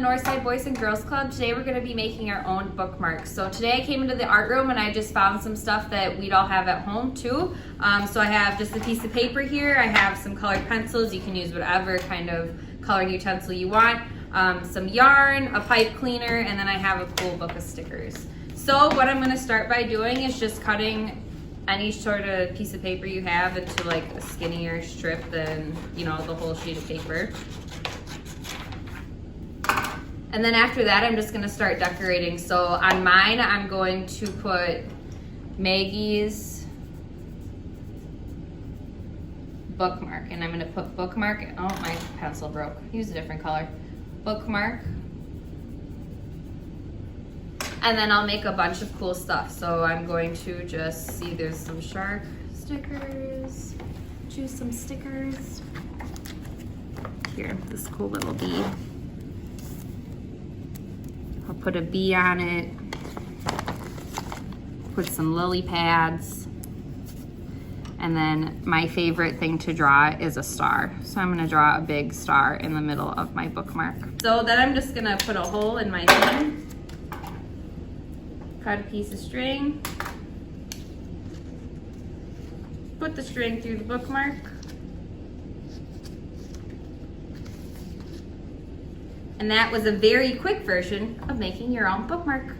Northside Boys and Girls Club. Today we're going to be making our own bookmarks. So today I came into the art room and I just found some stuff that we'd all have at home too. So I have just a piece of paper here. I have some colored pencils. You can use whatever kind of coloring utensil you want. Some yarn, a pipe cleaner, and then I have a cool book of stickers. So what I'm going to start by doing is just cutting any sort of piece of paper you have into like a skinnier strip than, the whole sheet of paper. And then after that, I'm just gonna start decorating. So on mine, I'm going to put Maggie's bookmark. And I'm gonna put bookmark, oh, my pencil broke. Use a different color. Bookmark. And then I'll make a bunch of cool stuff. So I'm going to just see there's some shark stickers. Choose some stickers. Here, this cool little bee. I'll put a bee on it, put some lily pads, and then my favorite thing to draw is a star. So I'm gonna draw a big star in the middle of my bookmark. So then I'm just gonna put a hole in my thing, cut a piece of string, put the string through the bookmark, and that was a very quick version of making your own bookmark.